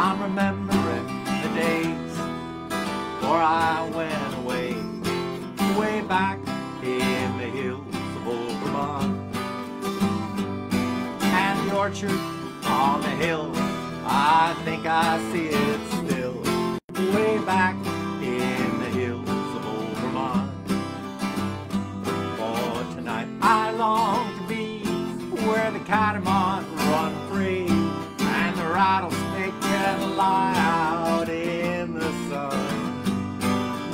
I'm remembering the days before I went away, way back in the hills of old Vermont. And the orchard on the hill, I think I see it still, way back in the hills of old Vermont. For tonight I long to be where the catamount run free and the rattlesnake can lie out in the sun,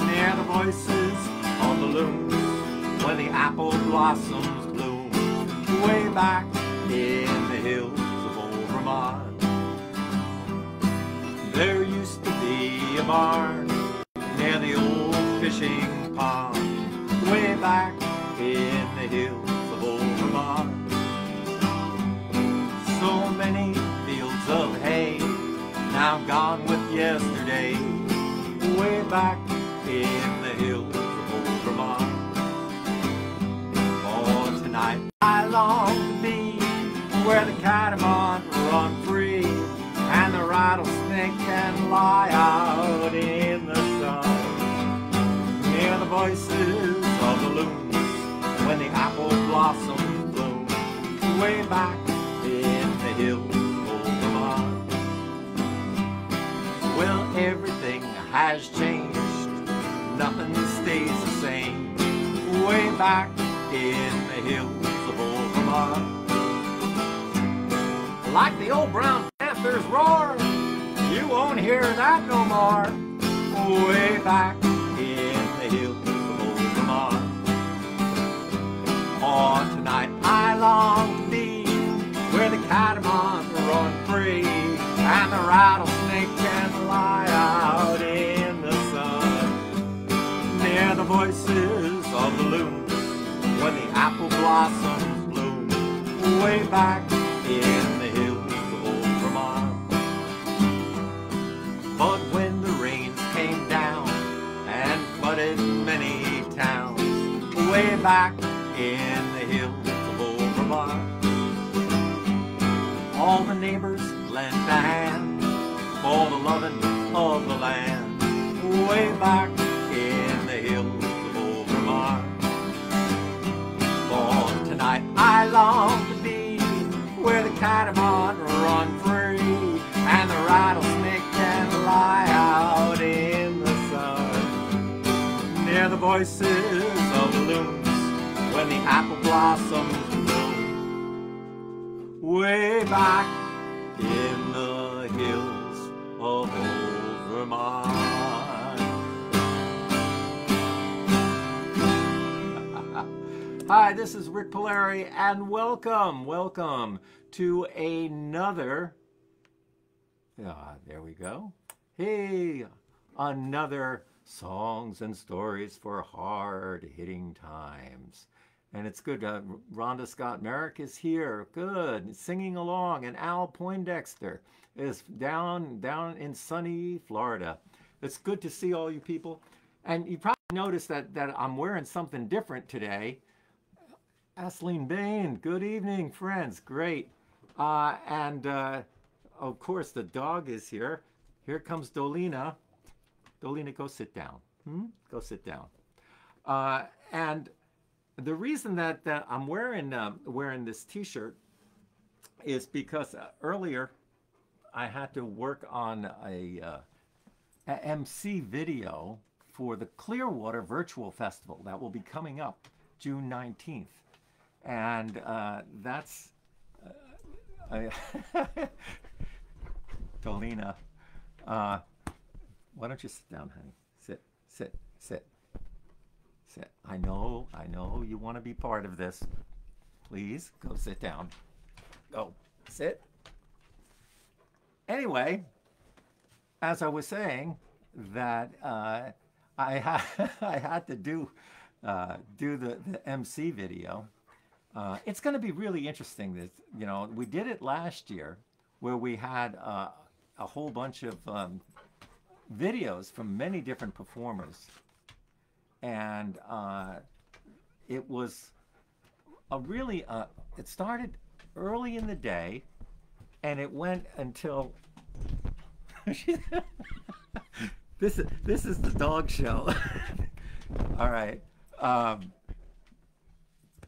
near the voices of the loons when the apple blossoms bloom, way back in the hills of old Vermont. There used to be a barn near the old fishing pond, way back in the hills of old Vermont. So many fields of hay now gone with yesterday, way back in the hills of old Vermont. For tonight I long to be where the catamount run free and the rattlesnake can lie out in the sun, near the voices of the loons when the apple blossoms bloom, way back in the hills of old Vermont. Well, everything has changed, nothing stays the same, way back in the hills of old Vermont. Like the old brown panther's roar, you won't hear that no more, way back in the hills of old Vermont. For tonight I long to be where the catamount run free and the rattlesnake can lie out in the sun, near the voices of the loons when the apple blossoms bloom, way back in the hills of old Vermont. But when the rains came down and flooded many towns, way back in the hills of old Vermont, all the neighbors lent a hand for the loving of the land, way back in the hills of old Vermont. For tonight I long to be where the catamount run free and the rattlesnake can lie out in the sun, near the voices of the loons when the apple blossoms bloom, way back in the hills of old Vermont. Hi, this is Rik Palieri, and welcome to another, there we go. Hey, another Songs and Stories for Hard-Hitting Times. And it's good. Rhonda Scott Merrick is here. Good. Singing along. And Al Poindexter is down in sunny Florida. It's good to see all you people. And you probably noticed that I'm wearing something different today. Asleen Bain, good evening, friends. Great. Of course, the dog is here. Here comes Dolina. Dolina, go sit down. Go sit down. And the reason that I'm wearing this T-shirt is because earlier I had to work on a MC video for the Clearwater Virtual Festival that will be coming up June 19th. And that's Dolina. Why don't you sit down, honey? Sit. I know you want to be part of this. Please go sit down. Go sit. Anyway, as I was saying, that I had to do the MC video. It's going to be really interesting. That, you know, we did it last year where we had a whole bunch of videos from many different performers, and it was a really it started early in the day and it went until This is the dog show. All right.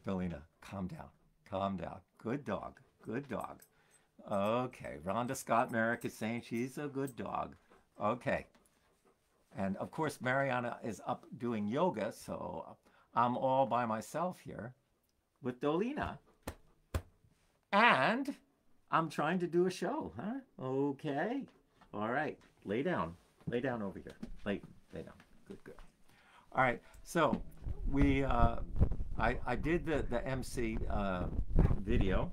Belina, calm down. Calm down. Good dog. Good dog. Okay. Rhonda Scott Merrick is saying she's a good dog. Okay. And of course, Mariana is up doing yoga, so I'm all by myself here with Dolina. And I'm trying to do a show, huh? Okay. All right. Lay down. Lay down over here. Lay down. Good, good. All right. So I did the MC video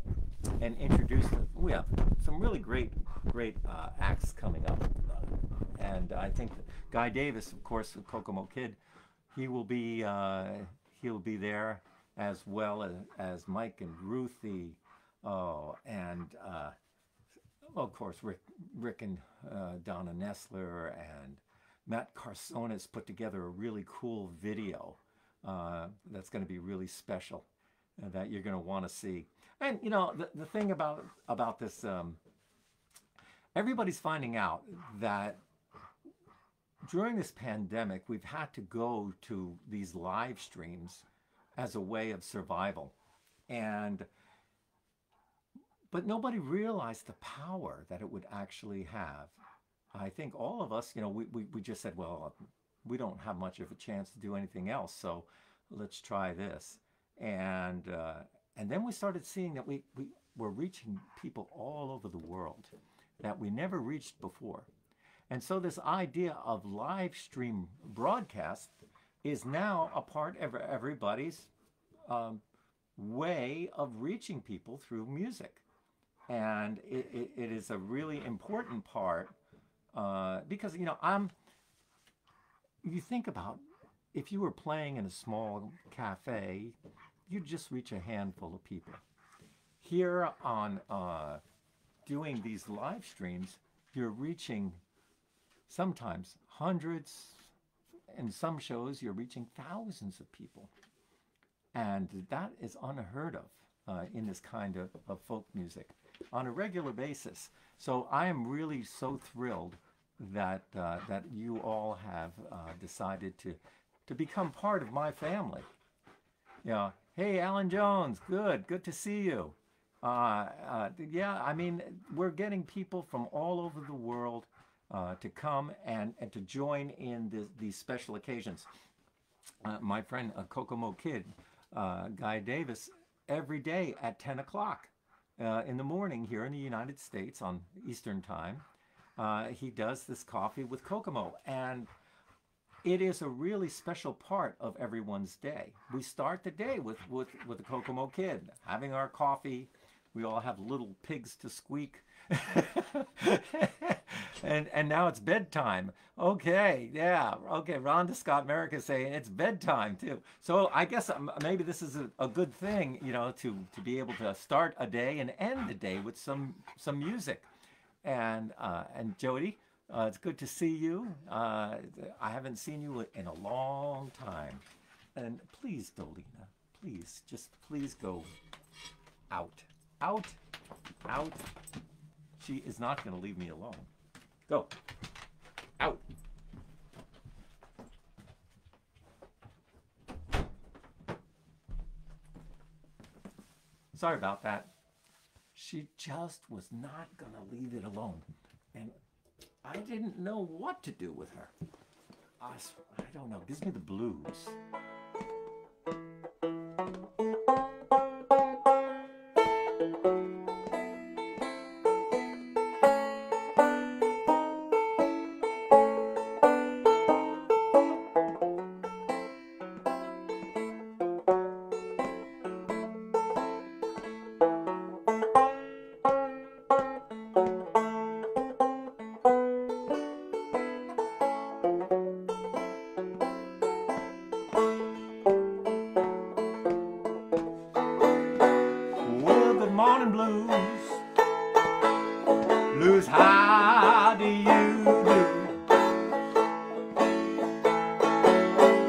and introduced it. We have some really great acts coming up. And I think Guy Davis, of course, the Kokomo Kid, he'll be there, as well as Mike and Ruthie. Oh, and well, of course, Rick and Donna Nestler and Matt Carsonis put together a really cool video that's going to be really special, that you're going to want to see. And you know, the thing about this, everybody's finding out that during this pandemic, we've had to go to these live streams as a way of survival, but nobody realized the power that it would actually have. I think all of us, you know, we just said, well, we don't have much of a chance to do anything else, so let's try this. And then we started seeing that we were reaching people all over the world that we never reached before. And so this idea of live stream broadcast is now a part of everybody's way of reaching people through music. And it is a really important part because, you know, you think about if you were playing in a small cafe, you'd just reach a handful of people. Here on doing these live streams, you're reaching sometimes hundreds, and some shows you're reaching thousands of people. And that is unheard of in this kind of folk music on a regular basis. So I am really so thrilled that you all have decided to become part of my family. You know, hey, Alan Jones, good to see you. Yeah, I mean, we're getting people from all over the world to come and to join in these special occasions. My friend Kokomo Kid, Guy Davis, every day at 10 o'clock in the morning here in the United States on Eastern Time, he does this coffee with Kokomo, and it is a really special part of everyone's day. We start the day with the Kokomo Kid, having our coffee. We all have little pigs to squeak. and now it's bedtime. Okay, yeah, okay. Rhonda Scott Merrick is saying it's bedtime too. So I guess maybe this is a good thing, you know, to be able to start a day and end the day with some music. And Jody, it's good to see you. I haven't seen you in a long time. And please, Dolina, please go out. She is not going to leave me alone. Go. Out. Sorry about that. She just was not going to leave it alone. And I didn't know what to do with her. I don't know. It gives me the blues. Blues, how do you do?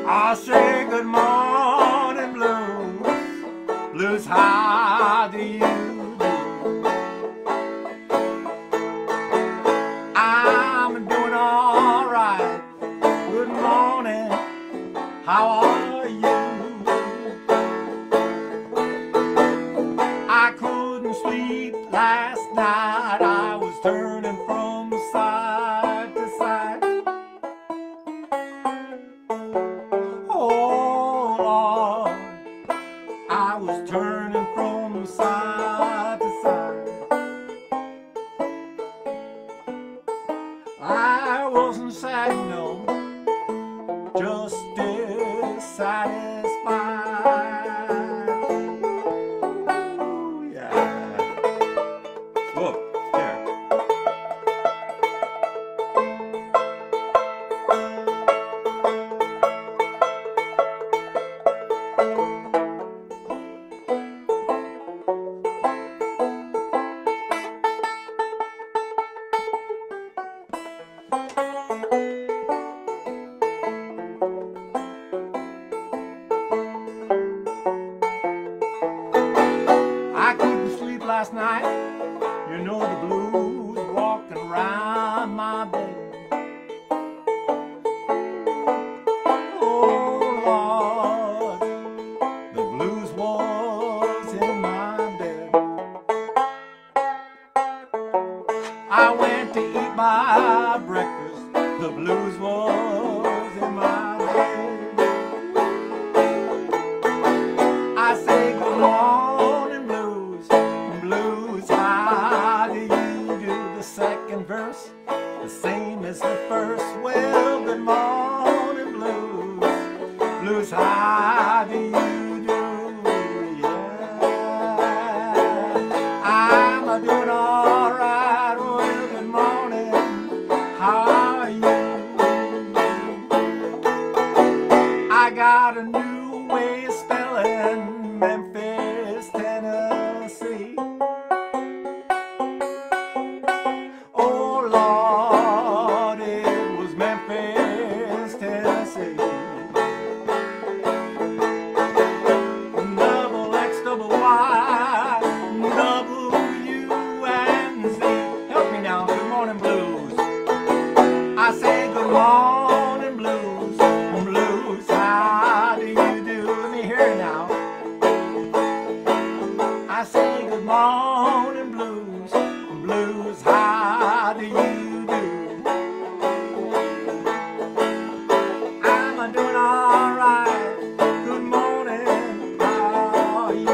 I say good morning, blues. Blues, how do you do? I'm couldn't sleep last night. I was turning from side to side. Oh Lord, I was turning from side to side. I wasn't sad, no, just dissatisfied. Ooh, yeah. Whoa, there. I couldn't sleep last night. You know the blues walking around my bed. Oh Lord, the blues was in my bed. I went to eat my breakfast. The blues was in my bed. I say good morning blues, blues, how do you do? The second verse, the same as the first. Well, good morning blues, blues, how do you do? Yeah, I'm doing all right. Well, good morning, how are you? I got a new way of spelling Memphis, Tennessee. Oh Lord, it was Memphis, Tennessee. Double X, double Y, W and Z. Help me now, good morning blues. I say good morning blues, blues, how do you do? Let me hear it now. I say good morning blues, blues, how do you do? I'm doing all right. Good morning, how are you?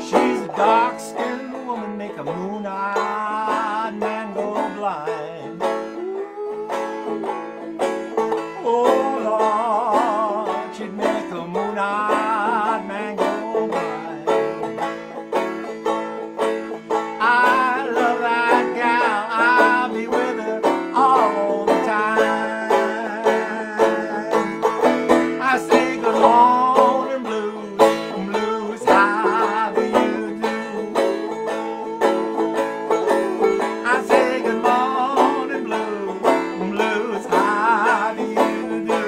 She's a dark-skinned woman, make a moon-eyed man go blind. Oh Lord, she'd make a moon-eyed man go blind. I love that gal, I'll be with her all the time. I say good morning blues, blues, how do you do? I say good morning blues, blues, how do you do?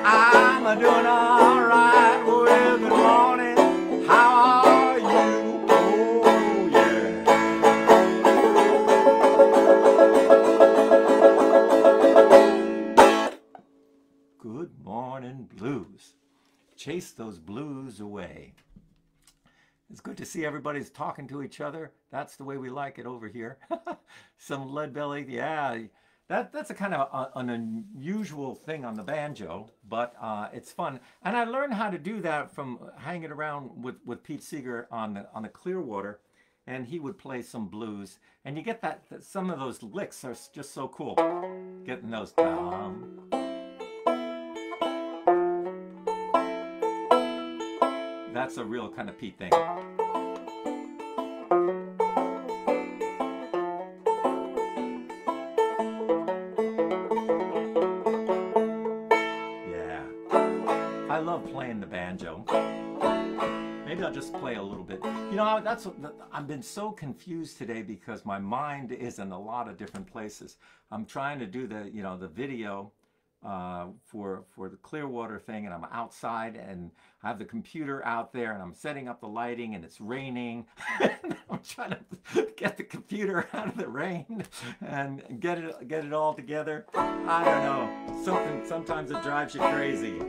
I'm doing all right. Well, good morning, how are you? Oh yeah. Good morning blues. Chase those blues away. It's good to see everybody's talking to each other. That's the way we like it over here. Some lead belly, yeah. That's a kind of an unusual thing on the banjo, but it's fun. And I learned how to do that from hanging around with Pete Seeger on the Clearwater, and he would play some blues. And you get that some of those licks are just so cool. Getting those that's a real kind of Pete thing. Yeah, I love playing the banjo. maybe I'll just play a little bit. You know, I've been so confused today because my mind is in a lot of different places. I'm trying to do the, you know, the video for the Clearwater thing, and I'm outside and I have the computer out there and I'm setting up the lighting and it's raining. I'm trying to get the computer out of the rain and get it all together. I don't know. Sometimes it drives you crazy.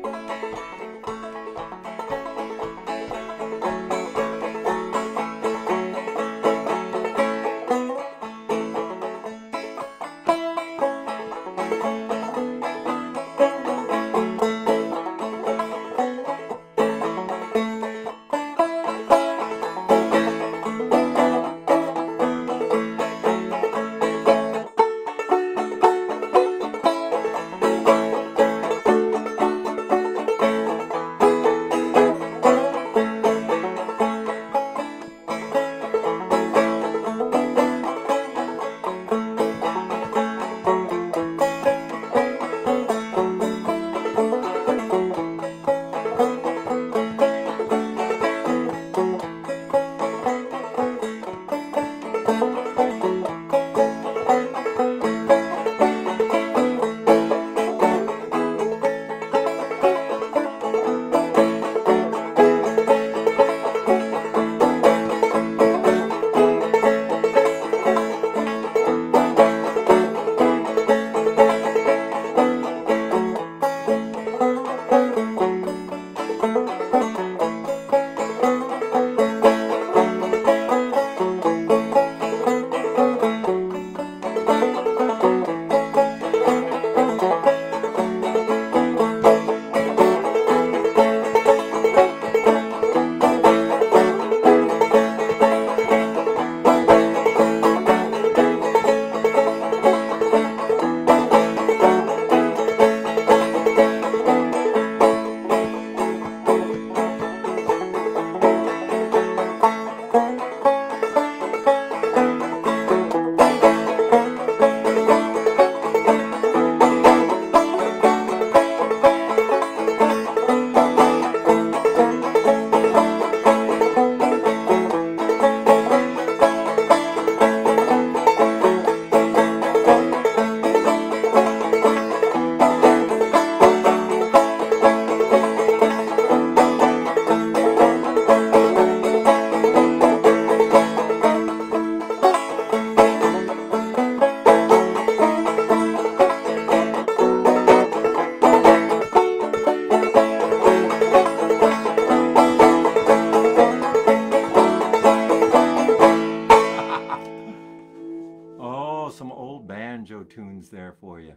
Some old banjo tunes there for you.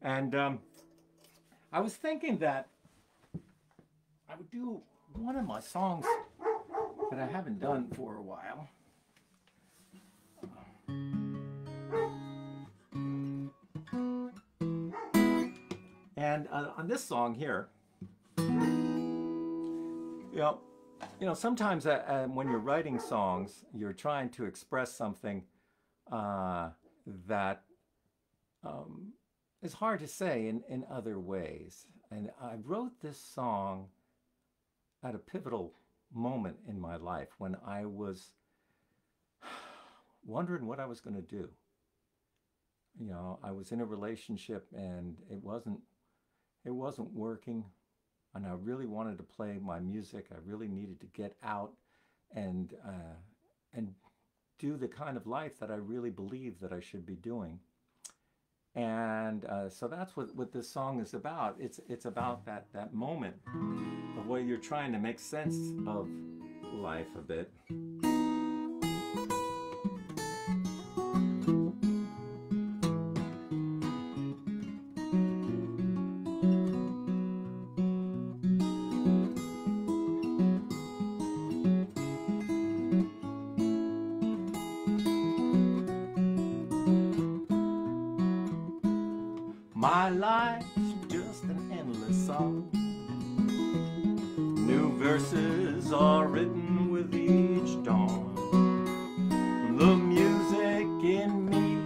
And I was thinking that I would do one of my songs that I haven't done for a while. And on this song here, you know, sometimes when you're writing songs, you're trying to express something that is hard to say in other ways. And I wrote this song at a pivotal moment in my life when I was wondering what I was going to do. You know, I was in a relationship and it wasn't working, and I really wanted to play my music. I really needed to get out and do the kind of life that I really believe that I should be doing. And so that's what this song is about. It's about that moment of where you're trying to make sense of life a bit. My life's just an endless song. New verses are written with each dawn. The music in me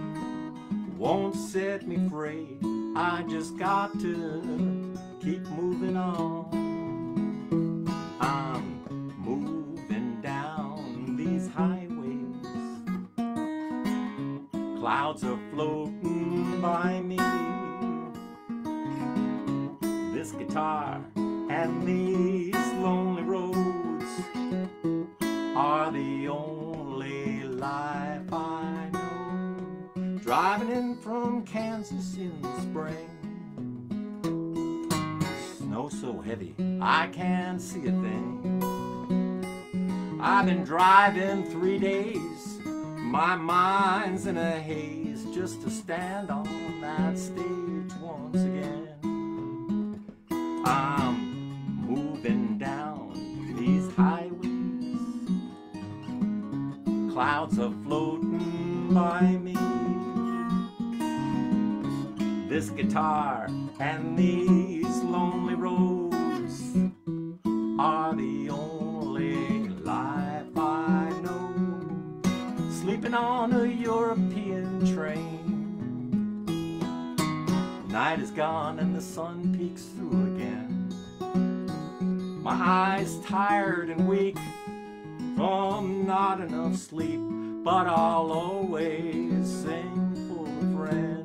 won't set me free. I just got to keep moving on. I'm moving Clouds are floating by me. This guitar and these lonely roads are the only life I know. Driving in from Kansas in the spring, snow so heavy I can't see a thing. I've been driving 3 days, my mind's in a haze, just to stand on that stage once again. I'm moving down these highways, clouds are floating by me. This guitar and these lonely roads are the only life I know. Sleeping on a European train, night is gone and the sun peeks through again. My eyes tired and weak from not enough sleep, but I'll always sing for a friend.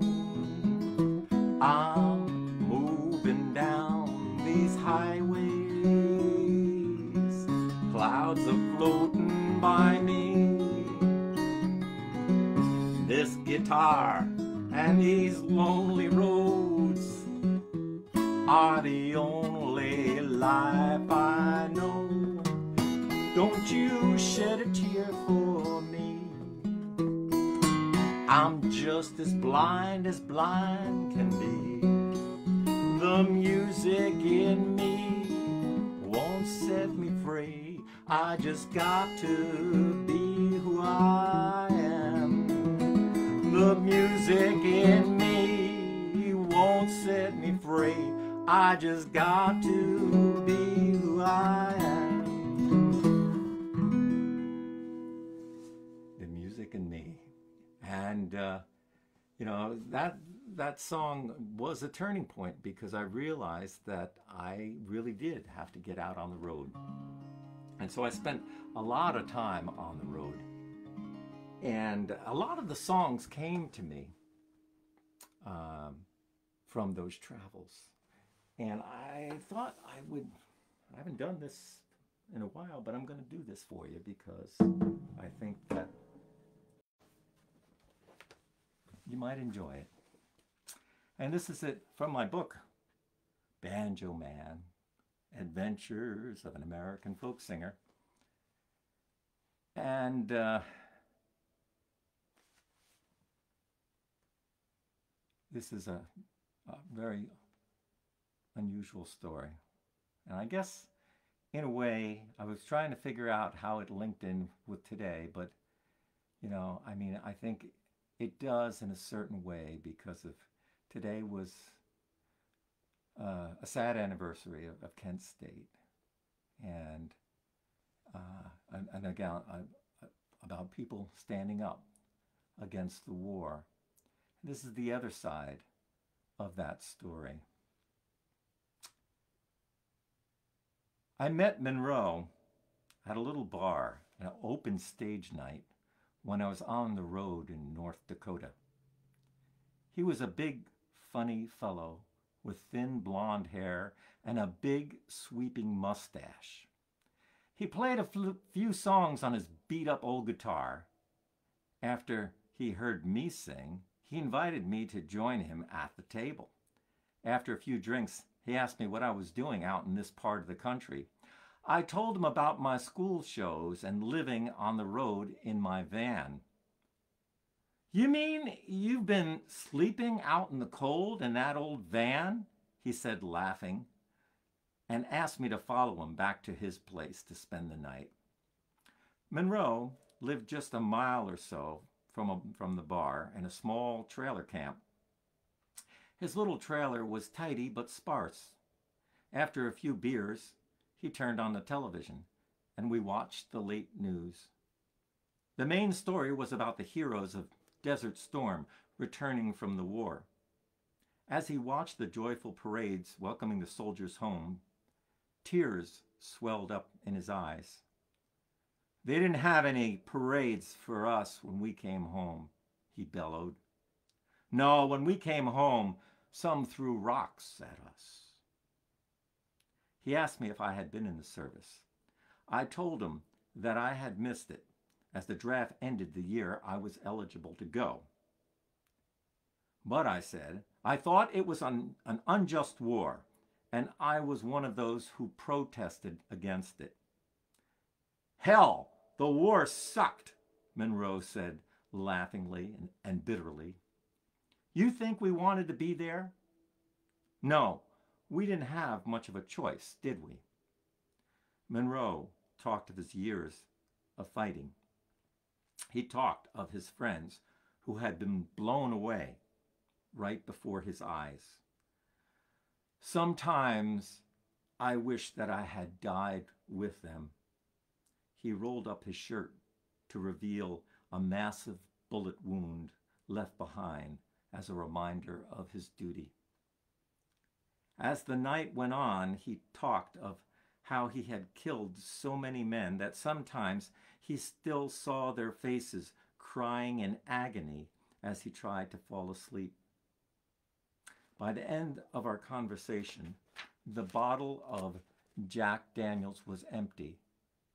I'm moving down these highways, clouds are floating by me. This guitar and these lonely roads are the only life I know. Don't you shed a tear for me. I'm just as blind can be. The music in me won't set me free. I just got to be who I am. The music in me won't set me free. I just got to be who I am. The music in me. And, you know, that song was a turning point because I realized that I really did have to get out on the road. And so I spent a lot of time on the road. And a lot of the songs came to me from those travels. And I thought I haven't done this in a while, but I'm going to do this for you because I think that you might enjoy it. And this is it from my book, Banjo Man, Adventures of an American Folk Singer. And this is a very unusual story. And I guess, in a way, I was trying to figure out how it linked in with today, but, you know, I mean, I think it does in a certain way because of today was a sad anniversary of Kent State, and again about people standing up against the war. This is the other side of that story. I met Monroe at a little bar, an open stage night, when I was on the road in North Dakota. He was a big, funny fellow with thin blonde hair and a big, sweeping mustache. He played a few songs on his beat-up old guitar. After he heard me sing, he invited me to join him at the table. After a few drinks, he asked me what I was doing out in this part of the country. I told him about my school shows and living on the road in my van. "You mean you've been sleeping out in the cold in that old van?" he said, laughing, and asked me to follow him back to his place to spend the night. Monroe lived just a mile or so from the bar in a small trailer camp. His little trailer was tidy but sparse. After a few beers, he turned on the television, and we watched the late news. The main story was about the heroes of Desert Storm returning from the war. As he watched the joyful parades welcoming the soldiers home, tears swelled up in his eyes. "They didn't have any parades for us when we came home," he bellowed. No, when we came home, some threw rocks at us. He asked me if I had been in the service. I told him that I had missed it, as the draft ended the year I was eligible to go. But I said, I thought it was an unjust war, and I was one of those who protested against it. Hell, the war sucked, Monroe said laughingly and bitterly. You think we wanted to be there? No, we didn't have much of a choice, did we? Monroe talked of his years of fighting. He talked of his friends who had been blown away right before his eyes. Sometimes I wish that I had died with them. He rolled up his shirt to reveal a massive bullet wound left behind as a reminder of his duty. As the night went on, he talked of how he had killed so many men that sometimes he still saw their faces crying in agony as he tried to fall asleep. By the end of our conversation, the bottle of Jack Daniels was empty,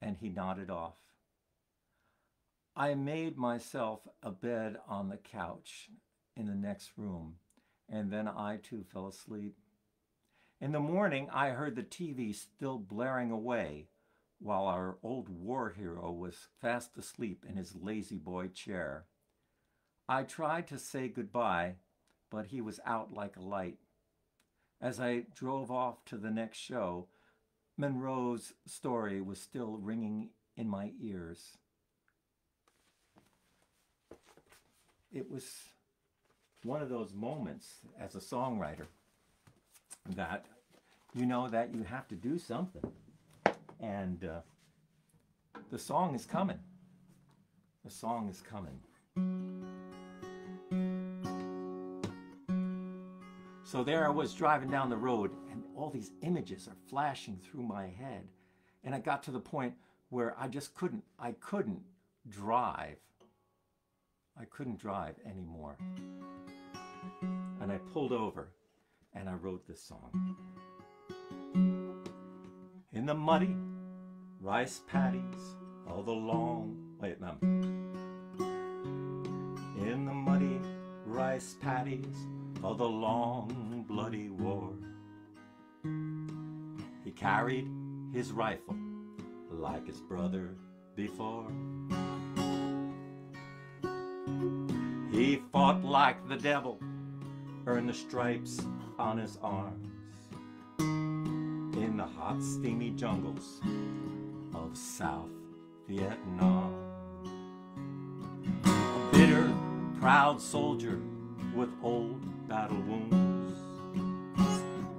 and he nodded off. I made myself a bed on the couch in the next room, and then I too fell asleep. In the morning, I heard the TV still blaring away while our old war hero was fast asleep in his lazy boy chair. I tried to say goodbye, but he was out like a light. As I drove off to the next show, Monroe's story was still ringing in my ears. It was one of those moments as a songwriter that you know that you have to do something. And the song is coming. The song is coming. So there I was driving down the road, and all these images are flashing through my head. And I got to the point where I couldn't drive. I couldn't drive anymore. And I pulled over and I wrote this song. In the muddy rice paddies of the in the muddy rice paddies of the long bloody war, he carried his rifle like his brother before. He fought like the devil, earned the stripes on his arms in the hot, steamy jungles of South Vietnam. A bitter, proud soldier with old battle wounds,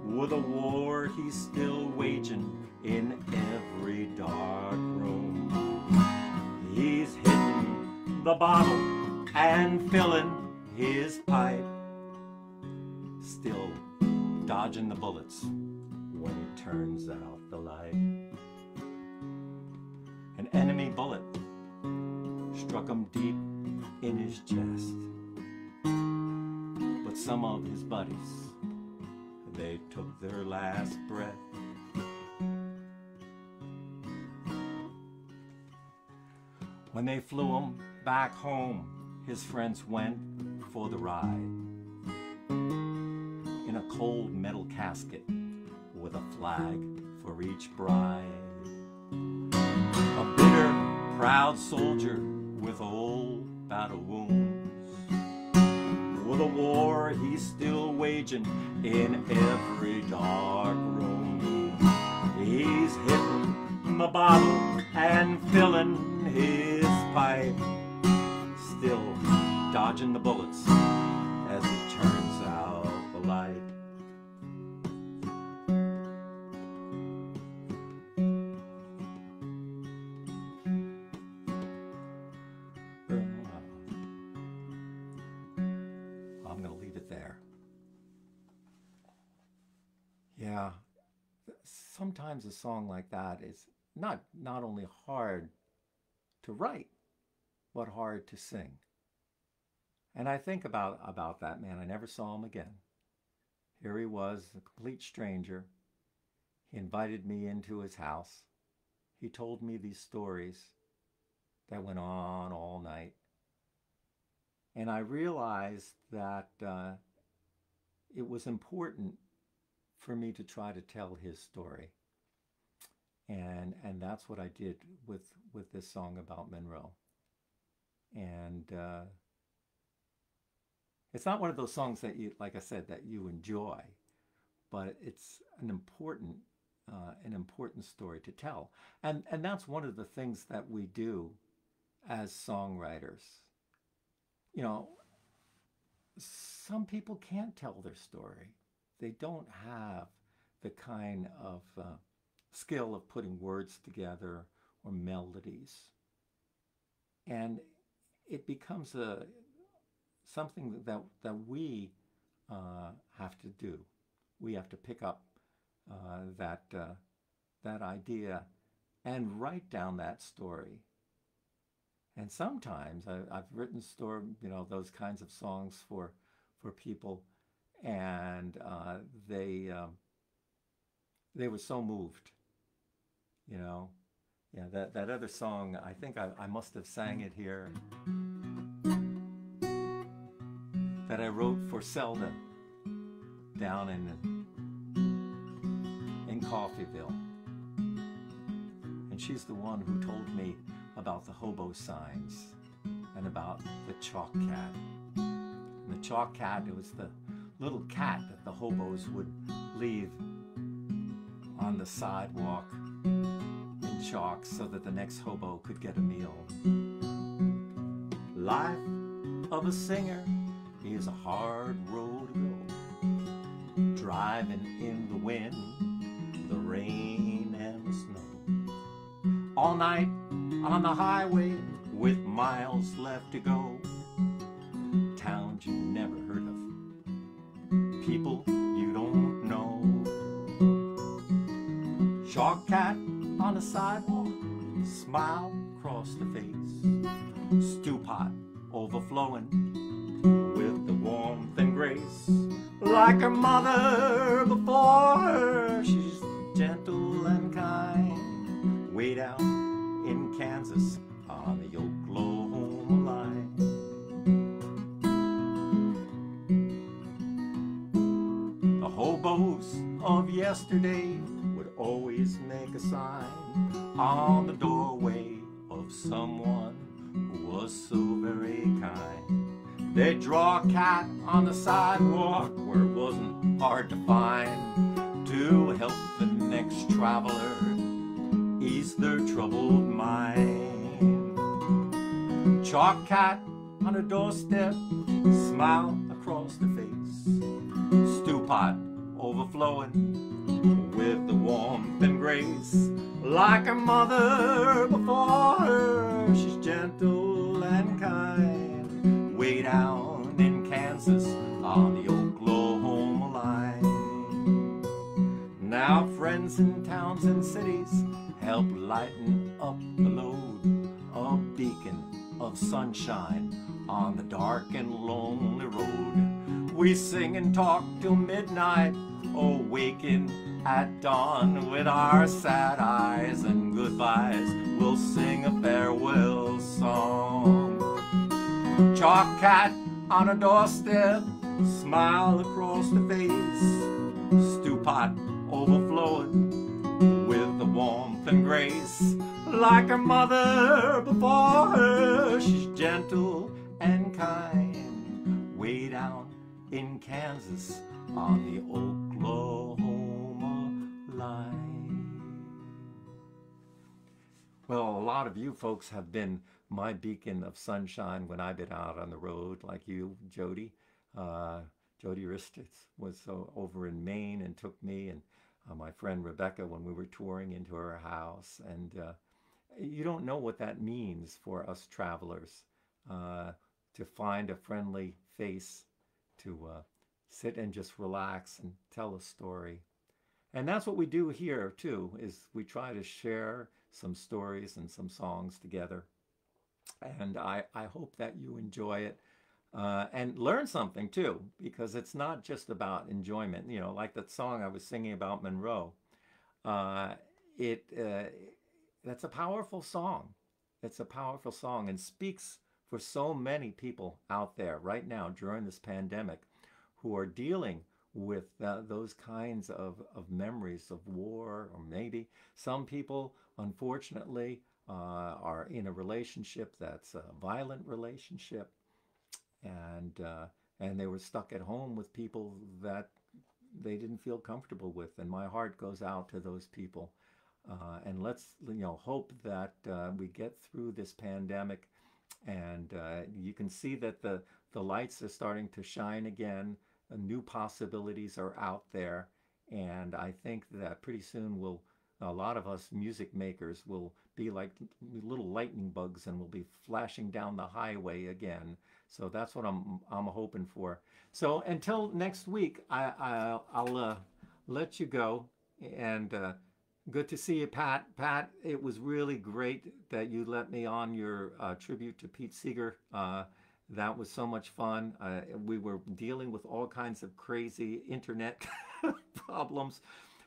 with a war he's still waging in every dark room. He's hitting the bottle and filling his pipe, still dodging the bullets when he turns out the light. An enemy bullet struck him deep in his chest, but some of his buddies, they took their last breath. When they flew him back home, his friends went for the ride in a cold metal casket with a flag for each bride. A bitter, proud soldier with old battle wounds, with a war he's still waging in every dark room. He's hitting the bottle and filling his pipe, still dodging the bullets as he turns out the light. I'm going to leave it there. Yeah, sometimes a song like that is not only hard to write, but hard to sing. And I think about that man. I never saw him again. Here he was, a complete stranger. He invited me into his house. He told me these stories that went on all night. And I realized that it was important for me to try to tell his story. And that's what I did with this song about Monroe. And it's not one of those songs that you, like I said, that you enjoy, but it's an important story to tell. And that's one of the things that we do as songwriters. You know, some people can't tell their story. They don't have the kind of skill of putting words together or melodies. And it becomes something that we have to do. We have to pick up that idea and write down that story. And sometimes I've written those kinds of songs for people, and they were so moved, you know. Yeah, that other song, I think I must have sang it here, that I wrote for Zelda down in Coffeyville. And she's the one who told me about the hobo signs and about the chalk cat. And the chalk cat, it was the little cat that the hobos would leave on the sidewalk in chalk so that the next hobo could get a meal. Life of a singer is a hard road to go, driving in the wind, the rain and the snow, all night on the highway with miles left to go. Towns you never heard of, people you don't know. Chalk cat on the sidewalk, smile across the face, stew pot overflowing with the warmth and grace. Like her mother before her, she's gentle and kind, way down in Kansas on the Oklahoma line. The hobos of yesterday would always make a sign on the doorway of someone who was so very kind. They'd draw a cat on the sidewalk where it wasn't hard to find, to help the next traveler ease their troubled mind. Chalk cat on a doorstep, smile across the face, stew pot overflowing with the warmth and grace. Like her mother before her, she's gentle and kind, way down in Kansas on the Oklahoma line. Now friends in towns and cities help lighten up the load, a beacon of sunshine on the dark and lonely road. We sing and talk till midnight, awaken at dawn with our sad eyes and goodbyes. We'll sing a farewell song. Chalk cat on a doorstep, smile across the face, stew pot overflowing with the warmth and grace. Like her mother before her, she's gentle and kind, way down in Kansas on the Oklahoma line. Well, a lot of you folks have been my beacon of sunshine when I've been out on the road, like you, Jody. Jody Ristitz was over in Maine and took me and my friend Rebecca when we were touring into her house. And you don't know what that means for us travelers, to find a friendly face, to sit and just relax and tell a story. And that's what we do here too, is we try to share some stories and some songs together. And I hope that you enjoy it. and learn something too, because it's not just about enjoyment. You know, like that song I was singing about Monroe. Uh, it That's a powerful song. It's a powerful song and speaks for so many people out there right now during this pandemic who are dealing with those kinds of memories of war, or maybe some people, unfortunately, are in a relationship that's a violent relationship, and uh, and they were stuck at home with people that they didn't feel comfortable with. And my heart goes out to those people. And let's hope that we get through this pandemic, and you can see that the lights are starting to shine again. New possibilities are out there, and I think that pretty soon a lot of us music makers will be like little lightning bugs, and will be flashing down the highway again. So that's what I'm hoping for. So until next week, I'll let you go, and good to see you, Pat. Pat, it was really great that you let me on your tribute to Pete Seeger. That was so much fun. We were dealing with all kinds of crazy internet problems,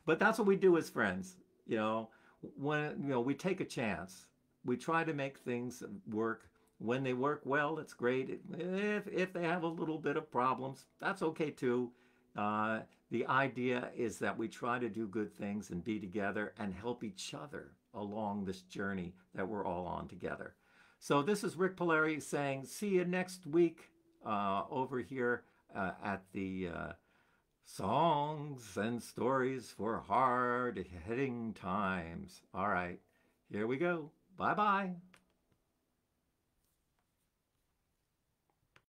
but that's what we do as friends. You know, when we take a chance, we try to make things work. When they work well, it's great. If they have a little bit of problems, that's okay too. Uh, the idea is that we try to do good things and be together and help each other along this journey that we're all on together. So this is Rik Palieri saying, see you next week over here at the Songs and Stories for Hard Hitting Times. All right, here we go. Bye bye.